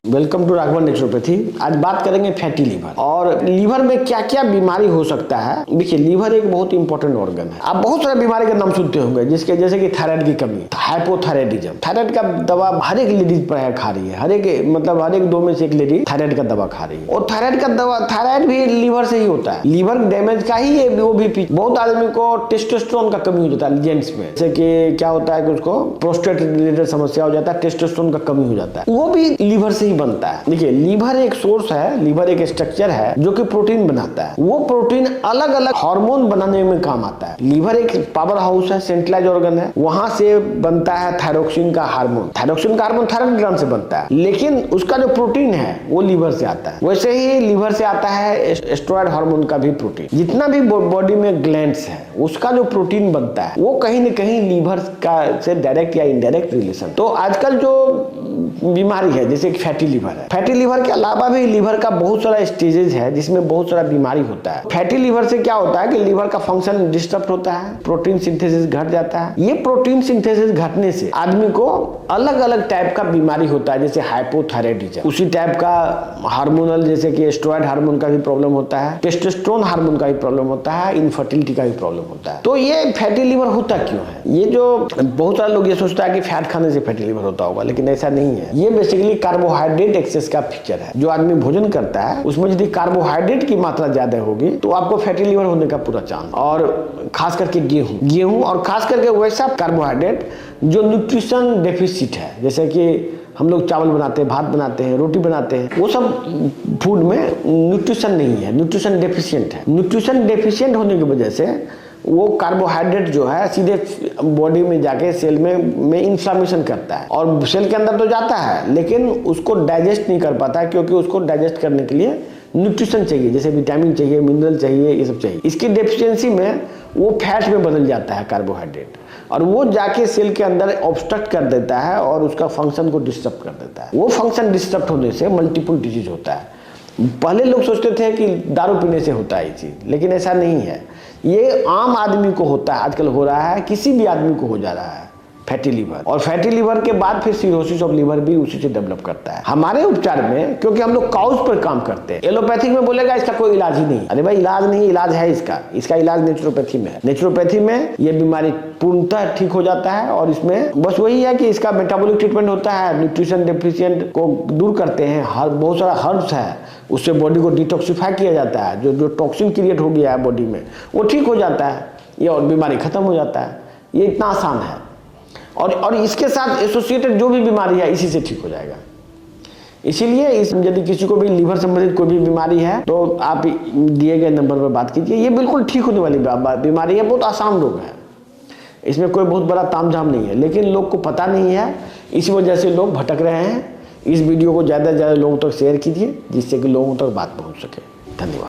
Welcome to Raghavan naturopathy. आज बात करेंगे फैटी लीवर और लीवर में क्या क्या बीमारी हो सकता है। देखिए, लीवर एक बहुत इंपॉर्टेंट ऑर्गन है। आप बहुत सारे बीमारी का नाम सुनते होंगे, जिसके जैसे कि थायराइड की कमी, हाइपोथायराइडिज्म। थायराइड का दवा हर एक लेडीज खा रही है, हर एक 2 में से एक लेडी थायराइड का दवा खा रही है। और थायराइड का दवा, थायराइड भी लीवर से ही होता है, लीवर डैमेज का ही है वो भी। बहुत आदमी को टेस्टोस्टेरोन का कमी हो जाता है जेंट्स में, जैसे कि क्या होता है कि उसको प्रोस्टेट रिलेटेड समस्या हो जाता है, टेस्टोस्टेरोन का कमी हो जाता है, वो भी लीवर से ही बनता है। देखिए, लीवर एक सोर्स है, लीवर एक स्ट्रक्चर है जो कि प्रोटीन बनाता है। वो प्रोटीन अलग अलग हार्मोन बनाने में काम आता है। लीवर एक पावर हाउस है, सेंट्रलाइज ऑर्गन है, वहां से बनता है थायरोक्सिन का हार्मोन। थायरोक्सिन का हार्मोन थायराइड ग्लैंड से बनता है, लेकिन उसका जो प्रोटीन है वो लीवर से आता है। वैसे ही लीवर से आता है एस्ट्रॉयड हार्मोन का भी प्रोटीन। जितना भी बॉडी में ग्लैंड्स है, उसका जो प्रोटीन बनता है वो कहीं न कहीं लीवर का से डायरेक्ट या इनडायरेक्ट रिलेशन। तो आजकल जो बीमारी है जैसे फैटी लीवर है, फैटी लीवर के अलावा भी लीवर का बहुत सारा स्टेजेस है जिसमें बहुत सारा बीमारी होता है। फैटी लीवर से क्या होता है कि लीवर का फंक्शन डिस्टर्ब होता है, प्रोटीन सिंथेसिस घट जाता है। ये प्रोटीन सिंथेसिस घटने से आदमी को अलग अलग टाइप का बीमारी होता है, जैसे हाइपोथायराइडिज्म। उसी टाइप का हार्मोनल, जैसे कि एस्ट्रॉयड हार्मोन का भी प्रॉब्लम होता है, टेस्टोस्टेरोन हार्मोन का भी प्रॉब्लम होता है, इनफर्टिलिटी का भी प्रॉब्लम होता है। तो ये फैटी लीवर होता क्यों है? ये जो बहुत सारे लोग ये सोचता है कि फैट खाने से फैटी लीवर होता होगा, लेकिन ऐसा नहीं है। ये बेसिकली कार्बोहाइड्रेट एक्सेस का फीचर है। जो आदमी भोजन करता है उसमें यदि कार्बोहाइड्रेट की मात्रा ज्यादा होगी तो आपको फैटी लीवर होने का पूरा चांस। और खास करके गेहूं और खास करके वैसा कार्बोहाइड्रेट जो न्यूट्रिशन डेफिसिट है, जैसे कि हम लोग चावल बनाते हैं, भात बनाते हैं, रोटी बनाते हैं, वो सब फूड में न्यूट्रिशन नहीं है, न्यूट्रिशन डेफिशिएंट है। न्यूट्रिशन डेफिशिएंट होने की वजह से वो कार्बोहाइड्रेट जो है सीधे बॉडी में जाके सेल में इन्फ्लामेशन करता है, और सेल के अंदर तो जाता है लेकिन उसको डाइजेस्ट नहीं कर पाता है, क्योंकि उसको डाइजेस्ट करने के लिए न्यूट्रिशन चाहिए, जैसे विटामिन चाहिए, मिनरल चाहिए, ये सब चाहिए। इसकी डेफिशिएंसी में वो फैट में बदल जाता है कार्बोहाइड्रेट, और वो जाके सेल के अंदर ऑब्स्ट्रक्ट कर देता है और उसका फंक्शन को डिस्टर्ब कर देता है। वो फंक्शन डिस्टर्ब होने से मल्टीपल डिजीज होता है। पहले लोग सोचते थे कि दारू पीने से होता है ये चीज, लेकिन ऐसा नहीं है। ये आम आदमी को होता है, आजकल हो रहा है, किसी भी आदमी को हो जा रहा है फैटी लीवर। और फैटी लीवर के बाद फिर सिरोसिस ऑफ लीवर भी उसी से डेवलप करता है। हमारे उपचार में, क्योंकि हम लोग काउज पर काम करते हैं, एलोपैथिक में बोलेगा इसका कोई इलाज ही नहीं। अरे भाई, इलाज नहीं, इलाज है इसका इलाज नेचुरोपैथी में है। नेचुरोपैथी में ये बीमारी पूर्णतः ठीक हो जाता है, और इसमें बस वही है कि इसका मेटाबॉलिक ट्रीटमेंट होता है, न्यूट्रिशन डेफिशिएंट को दूर करते हैं, बहुत सारा हर्ब्स है, उससे बॉडी को डिटॉक्सिफाई किया जाता है। जो टॉक्सिन क्रिएट हो गया है बॉडी में वो ठीक हो जाता है, ये और बीमारी खत्म हो जाता है। ये इतना आसान है, और इसके साथ एसोसिएटेड जो भी बीमारी है इसी से ठीक हो जाएगा। इसीलिए यदि किसी को भी लीवर संबंधित कोई भी बीमारी है तो आप दिए गए नंबर पर बात कीजिए। ये बिल्कुल ठीक होने वाली बीमारी है, बहुत आसान रोग है, इसमें कोई बहुत बड़ा तामझाम नहीं है, लेकिन लोग को पता नहीं है, इसी वजह से लोग भटक रहे हैं। इस वीडियो को ज़्यादा से ज़्यादा लोगों तक शेयर कीजिए, जिससे कि लोगों तक बात पहुँच सके। धन्यवाद।